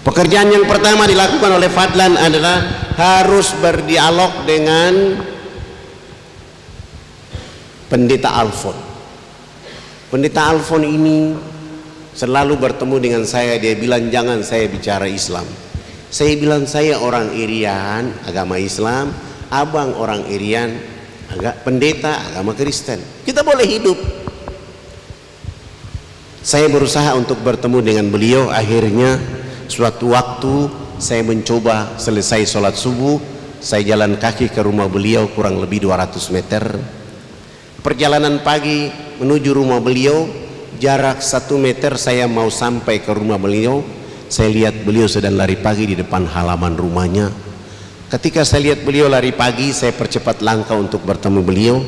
Pekerjaan yang pertama dilakukan oleh Fadlan adalah harus berdialog dengan Pendeta Alfon. Pendeta Alfon ini selalu bertemu dengan saya. Dia bilang jangan saya bicara Islam. Saya bilang saya orang Irian, agama Islam. Abang orang Irian, pendeta agama Kristen. Kita boleh hidup. Saya berusaha untuk bertemu dengan beliau. Akhirnya suatu waktu saya mencoba selesai sholat subuh, saya jalan kaki ke rumah beliau kurang lebih 200 meter. Perjalanan pagi menuju rumah beliau, jarak 1 meter saya mau sampai ke rumah beliau. Saya lihat beliau sedang lari pagi di depan halaman rumahnya. Ketika saya lihat beliau lari pagi, saya percepat langkah untuk bertemu beliau.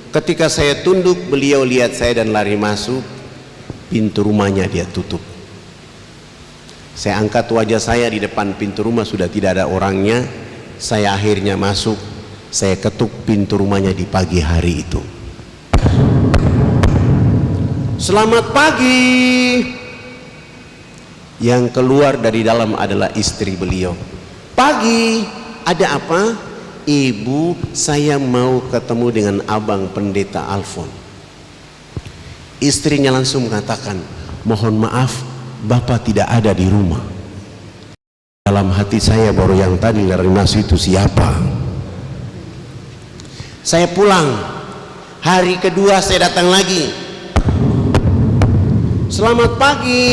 Ketika saya tunduk, beliau lihat saya dan lari masuk. Pintu rumahnya dia tutup. Saya angkat wajah saya di depan pintu rumah, sudah tidak ada orangnya. Saya akhirnya masuk. Saya ketuk pintu rumahnya di pagi hari itu. Selamat pagi. Yang keluar dari dalam adalah istri beliau. Pagi, ada apa? Ibu, saya mau ketemu dengan abang pendeta Alfon. Istrinya langsung mengatakan, mohon maaf, Bapak tidak ada di rumah. Dalam hati saya baru yang tadi lari masuk itu siapa? Saya pulang. Hari kedua saya datang lagi. Selamat pagi.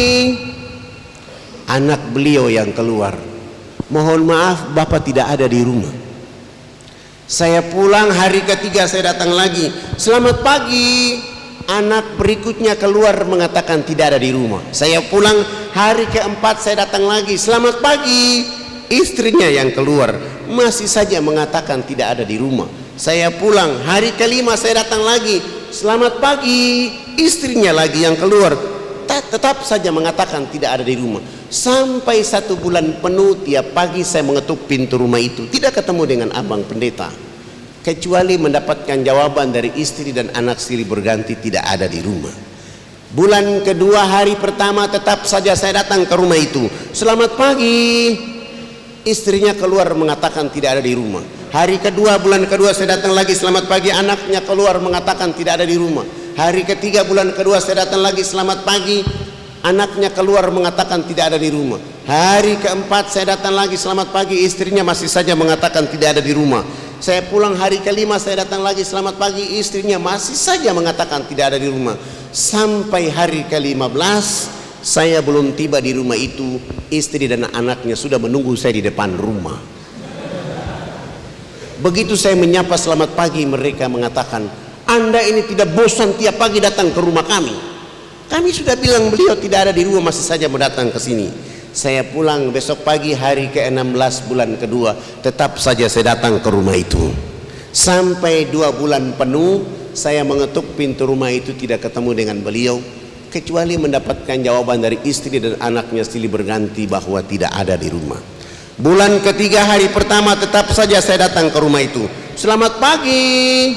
Anak beliau yang keluar. Mohon maaf, Bapak tidak ada di rumah. Saya pulang, hari ketiga saya datang lagi. Selamat pagi. Anak berikutnya keluar mengatakan tidak ada di rumah. Saya pulang, hari keempat saya datang lagi. Selamat pagi. Istrinya yang keluar masih saja mengatakan tidak ada di rumah. Saya pulang, hari kelima saya datang lagi. Selamat pagi. Istrinya lagi yang keluar tetap saja mengatakan tidak ada di rumah. Sampai 1 bulan penuh tiap pagi saya mengetuk pintu rumah itu, tidak ketemu dengan abang pendeta, kecuali mendapatkan jawaban dari istri dan anak silih berganti tidak ada di rumah. Bulan kedua hari pertama tetap saja saya datang ke rumah itu. Selamat pagi. Istrinya keluar mengatakan tidak ada di rumah. Hari kedua bulan kedua saya datang lagi. Selamat pagi. Anaknya keluar mengatakan tidak ada di rumah. Hari ketiga bulan kedua saya datang lagi. Selamat pagi. Anaknya keluar mengatakan tidak ada di rumah. Hari keempat saya datang lagi. Selamat pagi. Istrinya masih saja mengatakan tidak ada di rumah. Saya pulang hari kelima saya datang lagi. Selamat pagi. Istrinya masih saja mengatakan tidak ada di rumah. Sampai hari ke-15 saya belum tiba di rumah itu. Istri dan anaknya sudah menunggu saya di depan rumah. Begitu saya menyapa selamat pagi, mereka mengatakan, Anda ini tidak bosan tiap pagi datang ke rumah kami? Kami sudah bilang beliau tidak ada di rumah, masih saja mau datang ke sini. Saya pulang besok pagi hari ke-16 bulan kedua, tetap saja saya datang ke rumah itu. Sampai 2 bulan penuh saya mengetuk pintu rumah itu, tidak ketemu dengan beliau, kecuali mendapatkan jawaban dari istri dan anaknya silih berganti bahwa tidak ada di rumah. Bulan ketiga hari pertama tetap saja saya datang ke rumah itu. Selamat pagi.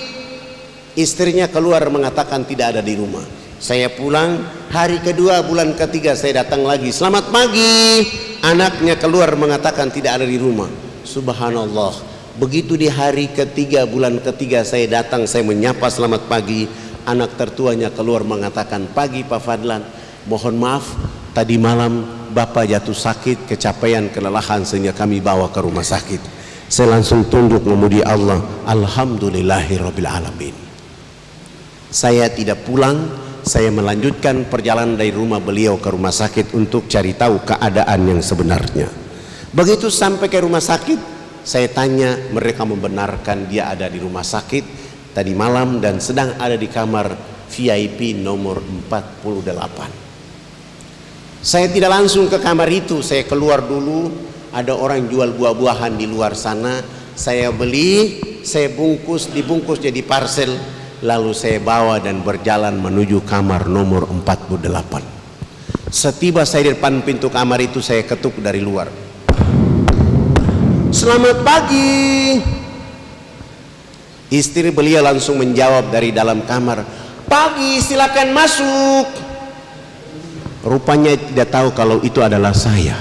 Istrinya keluar mengatakan tidak ada di rumah. Saya pulang, hari kedua bulan ketiga saya datang lagi. Selamat pagi. Anaknya keluar mengatakan tidak ada di rumah. Subhanallah. Begitu di hari ketiga bulan ketiga saya datang, saya menyapa selamat pagi. Anak tertuanya keluar mengatakan, pagi Pak Fadlan, mohon maaf tadi malam Bapak jatuh sakit, kecapean, kelelahan sehingga kami bawa ke rumah sakit. Saya langsung tunduk memuji Allah. Alhamdulillahirabbil alamin. Saya tidak pulang, saya melanjutkan perjalanan dari rumah beliau ke rumah sakit untuk cari tahu keadaan yang sebenarnya. Begitu sampai ke rumah sakit, saya tanya, mereka membenarkan dia ada di rumah sakit tadi malam dan sedang ada di kamar VIP nomor 48. Saya tidak langsung ke kamar itu, saya keluar dulu, ada orang jual buah-buahan di luar sana, saya beli, saya bungkus, dibungkus jadi parcel, lalu saya bawa dan berjalan menuju kamar nomor 48. Setiba saya di depan pintu kamar itu, saya ketuk dari luar. Selamat pagi. Istri beliau langsung menjawab dari dalam kamar, pagi, silakan masuk. Rupanya tidak tahu kalau itu adalah saya.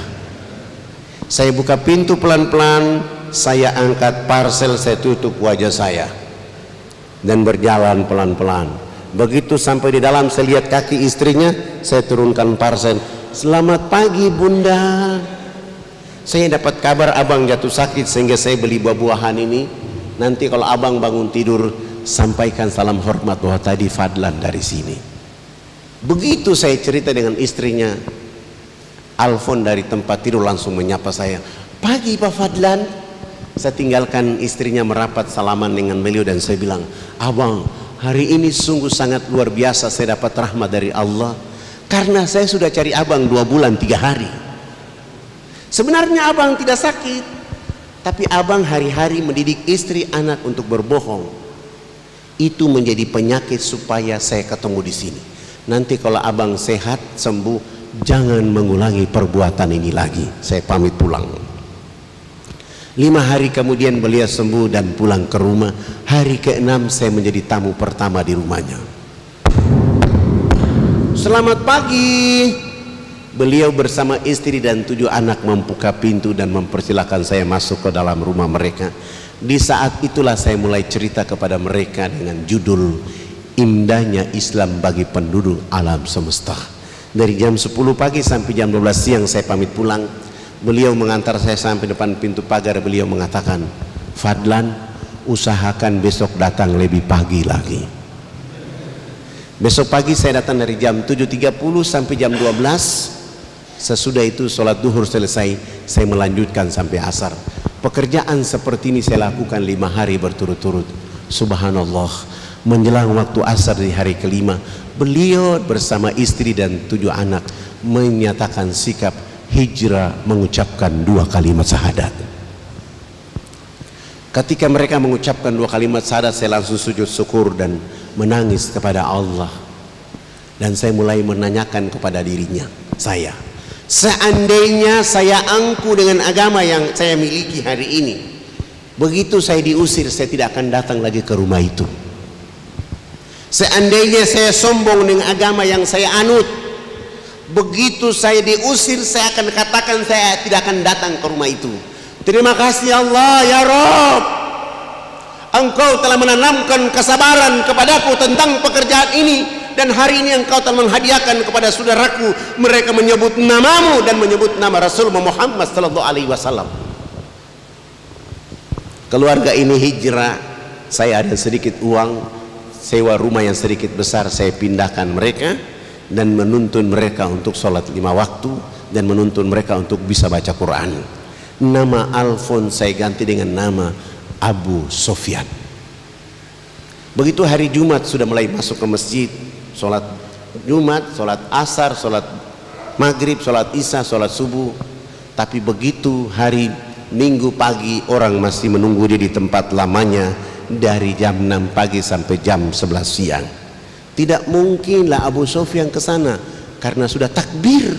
Saya buka pintu pelan-pelan, saya angkat parcel, saya tutup wajah saya dan berjalan pelan-pelan. Begitu sampai di dalam, saya lihat kaki istrinya, saya turunkan parcel. Selamat pagi bunda, saya dapat kabar abang jatuh sakit sehingga saya beli buah-buahan ini. Nanti kalau abang bangun tidur, sampaikan salam hormat bahwa tadi Fadlan dari sini. Begitu saya cerita dengan istrinya, Alfon dari tempat tidur langsung menyapa saya, pagi Pak Fadlan. Saya tinggalkan istrinya merapat salaman dengan beliau dan saya bilang, abang, hari ini sungguh sangat luar biasa, saya dapat rahmat dari Allah karena saya sudah cari abang 2 bulan 3 hari. Sebenarnya abang tidak sakit, tapi abang hari-hari mendidik istri anak untuk berbohong. Itu menjadi penyakit supaya saya ketemu di sini. Nanti kalau abang sehat sembuh, jangan mengulangi perbuatan ini lagi. Saya pamit pulang. 5 hari kemudian beliau sembuh dan pulang ke rumah. Hari ke-6 saya menjadi tamu pertama di rumahnya. Selamat pagi. Beliau bersama istri dan 7 anak membuka pintu dan mempersilahkan saya masuk ke dalam rumah mereka. Di saat itulah saya mulai cerita kepada mereka dengan judul Indahnya Islam bagi penduduk alam semesta. Dari jam 10 pagi sampai jam 12 siang saya pamit pulang. Beliau mengantar saya sampai depan pintu pagar. Beliau mengatakan, Fadlan, usahakan besok datang lebih pagi lagi. Besok pagi saya datang dari jam 7.30 sampai jam 12. Sesudah itu sholat duhur selesai, saya melanjutkan sampai asar. Pekerjaan seperti ini saya lakukan 5 hari berturut-turut. Subhanallah, menjelang waktu asar di hari ke-5, beliau bersama istri dan 7 anak menyatakan sikap hijrah, mengucapkan 2 kalimat syahadat. Ketika mereka mengucapkan 2 kalimat syahadat, saya langsung sujud syukur dan menangis kepada Allah. Dan saya mulai menanyakan kepada dirinya, saya, seandainya saya angku dengan agama yang saya miliki hari ini, begitu saya diusir, saya tidak akan datang lagi ke rumah itu. Seandainya saya sombong dengan agama yang saya anut, begitu saya diusir, saya akan katakan saya tidak akan datang ke rumah itu. Terima kasih Allah ya Rabb, Engkau telah menanamkan kesabaran kepadaku tentang pekerjaan ini, dan hari ini Engkau telah menghadiahkan kepada saudaraku, mereka menyebut namamu dan menyebut nama Rasul Muhammad sallallahu alaihi wasallam. Keluarga ini hijrah, saya ada sedikit uang, sewa rumah yang sedikit besar, saya pindahkan mereka dan menuntun mereka untuk sholat 5 waktu dan menuntun mereka untuk bisa baca Quran. Nama Alfon saya ganti dengan nama Abu Sofyan. Begitu hari Jumat sudah mulai masuk ke masjid, sholat Jumat, sholat asar, sholat maghrib, sholat isya, sholat subuh. Tapi begitu hari Minggu pagi, orang masih menunggu dia di tempat lamanya dari jam 6 pagi sampai jam 11 siang. Tidak mungkinlah Abu Sofyan ke sana karena sudah takbir.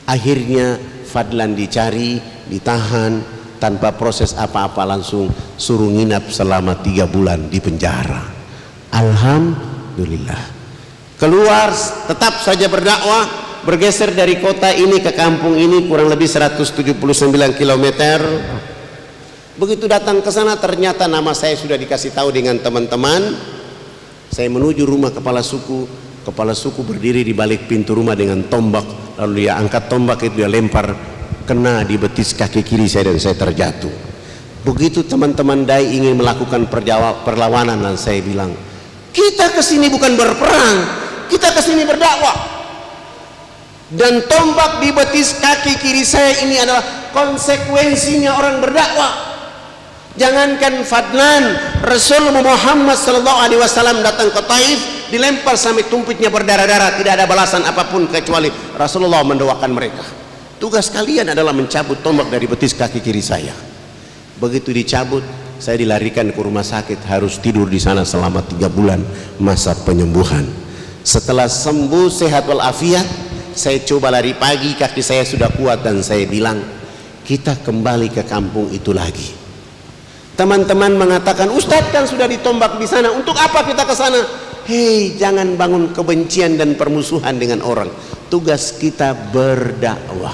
Akhirnya Fadlan dicari, ditahan tanpa proses apa-apa, langsung suruh nginap selama 3 bulan di penjara. Alhamdulillah. Keluar tetap saja berdakwah, bergeser dari kota ini ke kampung ini kurang lebih 179 km. Begitu datang ke sana ternyata nama saya sudah dikasih tahu dengan teman-teman. Saya menuju rumah kepala suku. Kepala suku berdiri di balik pintu rumah dengan tombak. Lalu dia angkat tombak itu, dia lempar, kena di betis kaki kiri saya dan saya terjatuh. Begitu teman-teman dai ingin melakukan perlawanan, dan saya bilang, kita kesini bukan berperang, kita kesini berdakwah. Dan tombak di betis kaki kiri saya ini adalah konsekuensinya orang berdakwah. Jangankan Fadlan, Rasul Muhammad sallallahu alaihi wasallam datang ke Taif, dilempar sampai tumpitnya berdarah-darah, tidak ada balasan apapun kecuali Rasulullah mendoakan mereka. Tugas kalian adalah mencabut tombak dari betis kaki kiri saya. Begitu dicabut, saya dilarikan ke rumah sakit, harus tidur di sana selama 3 bulan masa penyembuhan. Setelah sembuh sehat walafiat, saya coba lari pagi, kaki saya sudah kuat, dan saya bilang, kita kembali ke kampung itu lagi. Teman-teman mengatakan, Ustadz kan sudah ditombak di sana, untuk apa kita ke sana? Hei, jangan bangun kebencian dan permusuhan dengan orang. Tugas kita berdakwah.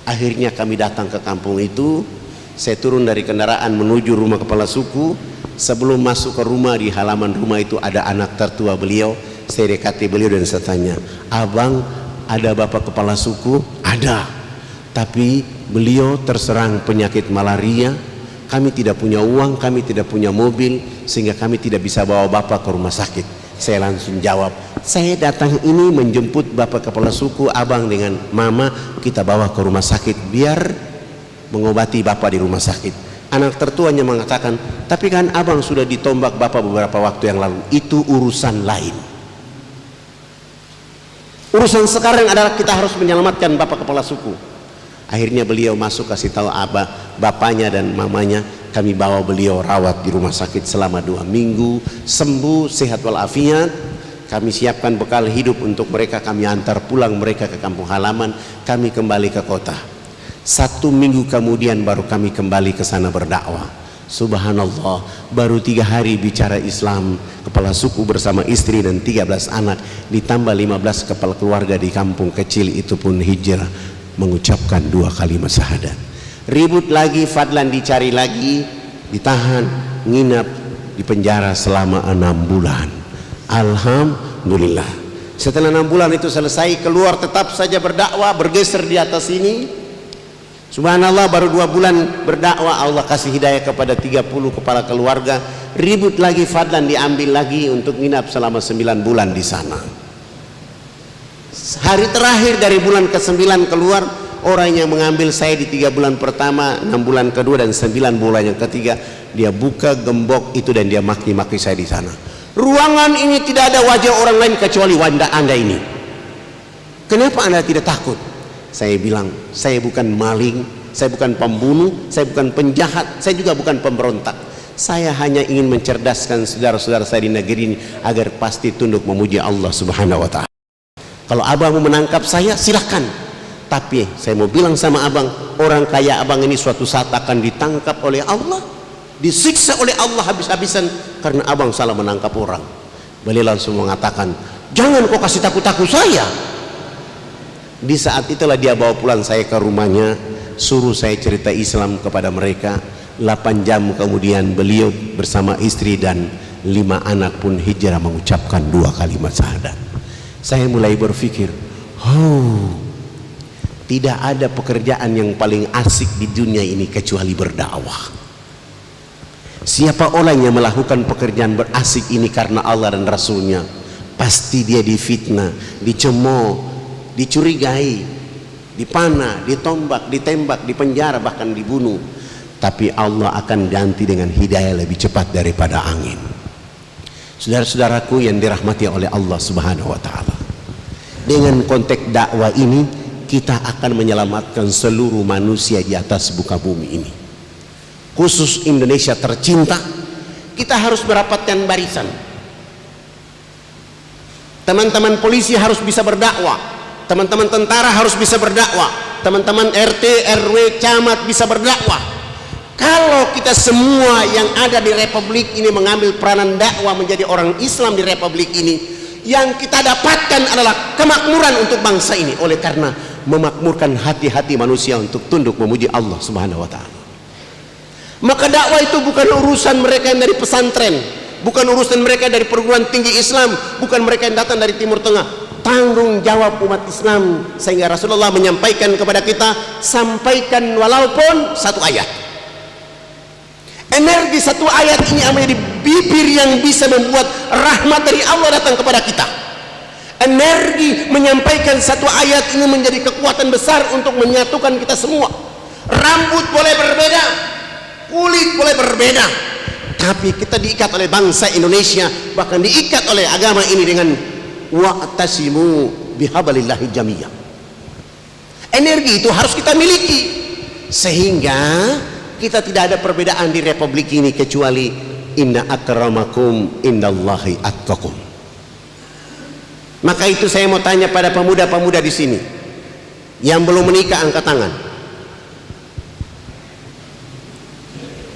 Akhirnya kami datang ke kampung itu. Saya turun dari kendaraan menuju rumah kepala suku. Sebelum masuk ke rumah, di halaman rumah itu ada anak tertua beliau. Saya dekati beliau dan saya tanya, "Abang, ada bapak kepala suku?" "Ada, tapi beliau terserang penyakit malaria. Kami tidak punya uang, kami tidak punya mobil, sehingga kami tidak bisa bawa bapak ke rumah sakit." Saya langsung jawab, "Saya datang ini menjemput bapak kepala suku, abang dengan mama, kita bawa ke rumah sakit biar mengobati bapak di rumah sakit." Anak tertuanya mengatakan, "Tapi kan abang sudah ditombak bapak beberapa waktu yang lalu." "Itu urusan lain. Urusan sekarang adalah kita harus menyelamatkan bapak kepala suku." Akhirnya beliau masuk, kasih tahu bapaknya dan mamanya. Kami bawa beliau rawat di rumah sakit selama 2 minggu, sembuh sehat walafiat. Kami siapkan bekal hidup untuk mereka, kami antar pulang mereka ke kampung halaman, kami kembali ke kota. 1 minggu kemudian baru kami kembali ke sana berdakwah. Subhanallah, baru 3 hari bicara Islam, kepala suku bersama istri dan 13 anak, ditambah 15 kepala keluarga di kampung kecil itu pun hijrah, mengucapkan 2 kalimat syahadat. Ribut lagi, Fadlan dicari lagi, ditahan, nginap di penjara selama 6 bulan. Alhamdulillah, setelah 6 bulan itu selesai, keluar tetap saja berdakwah, bergeser di atas ini. Subhanallah, baru 2 bulan berdakwah, Allah kasih hidayah kepada 30 kepala keluarga. Ribut lagi, Fadlan diambil lagi untuk nginap selama 9 bulan di sana. Hari terakhir dari bulan ke-9 keluar, orang yang mengambil saya di 3 bulan pertama, 6 bulan kedua dan 9 bulan yang ketiga, dia buka gembok itu dan dia maki-maki saya di sana. "Ruangan ini tidak ada wajah orang lain kecuali Anda ini. Kenapa Anda tidak takut?" Saya bilang, "Saya bukan maling, saya bukan pembunuh, saya bukan penjahat, saya juga bukan pemberontak. Saya hanya ingin mencerdaskan saudara-saudara saya di negeri ini agar pasti tunduk memuji Allah Subhanahu wa Ta'ala. Kalau abang mau menangkap saya, silahkan. Tapi saya mau bilang sama abang, orang kaya abang ini suatu saat akan ditangkap oleh Allah, disiksa oleh Allah habis-habisan karena abang salah menangkap orang." Beliau langsung mengatakan, "Jangan kau kasih takut-takut saya." Di saat itulah dia bawa pulang saya ke rumahnya, suruh saya cerita Islam kepada mereka. 8 jam kemudian beliau bersama istri dan 5 anak pun hijrah mengucapkan 2 kalimat syahadat. Saya mulai berpikir, tidak ada pekerjaan yang paling asik di dunia ini kecuali berdakwah. Siapa orang yang melakukan pekerjaan berasik ini karena Allah dan Rasulnya, pasti dia difitnah, dicemooh, dicurigai, dipanah, ditombak, ditembak, dipenjara, bahkan dibunuh. Tapi Allah akan ganti dengan hidayah lebih cepat daripada angin. Saudara-saudaraku yang dirahmati oleh Allah Subhanahu wa Ta'ala, dengan konteks dakwah ini kita akan menyelamatkan seluruh manusia di atas muka bumi ini, khusus Indonesia tercinta. Kita harus merapatkan barisan. Teman-teman polisi harus bisa berdakwah, teman-teman tentara harus bisa berdakwah, teman-teman RT, RW, camat bisa berdakwah. Kalau kita semua yang ada di republik ini mengambil peranan dakwah menjadi orang Islam di republik ini, yang kita dapatkan adalah kemakmuran untuk bangsa ini. Oleh karena memakmurkan hati-hati manusia untuk tunduk memuji Allah Subhanahu wa Ta'ala. Maka dakwah itu bukan urusan mereka yang dari pesantren, bukan urusan mereka dari perguruan tinggi Islam, bukan mereka yang datang dari Timur Tengah. Tanggung jawab umat Islam, sehingga Rasulullah menyampaikan kepada kita, sampaikan walaupun 1 ayat. Energi 1 ayat ini menjadi bibir yang bisa membuat rahmat dari Allah datang kepada kita. Energi menyampaikan 1 ayat ini menjadi kekuatan besar untuk menyatukan kita semua. Rambut boleh berbeda, kulit boleh berbeda, tapi kita diikat oleh bangsa Indonesia, bahkan diikat oleh agama ini dengan wa'tasimu bihablillahi jamiyah. Energi itu harus kita miliki, sehingga kita tidak ada perbedaan di republik ini kecuali inna akramakum indallahi atqakum. Maka itu saya mau tanya pada pemuda-pemuda di sini yang belum menikah, angkat tangan.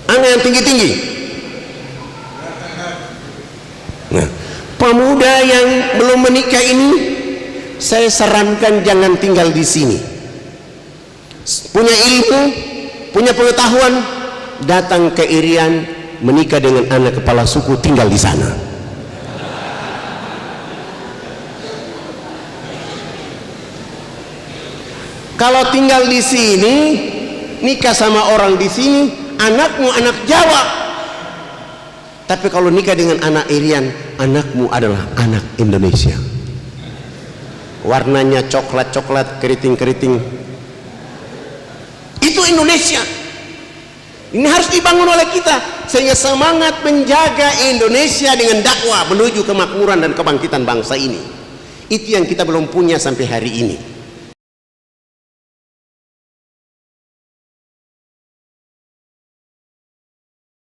Angkat yang tinggi-tinggi. Nah, pemuda yang belum menikah ini, saya sarankan jangan tinggal di sini. punya ilmu, punya pengetahuan, datang ke Irian, menikah dengan anak kepala suku, tinggal di sana. Kalau tinggal di sini, nikah sama orang di sini, anakmu anak Jawa. Tapi kalau nikah dengan anak Irian, anakmu adalah anak Indonesia. Warnanya coklat-coklat, keriting-keriting. Itu Indonesia. Ini harus dibangun oleh kita, sehingga semangat menjaga Indonesia dengan dakwah menuju kemakmuran dan kebangkitan bangsa ini. Itu yang kita belum punya sampai hari ini.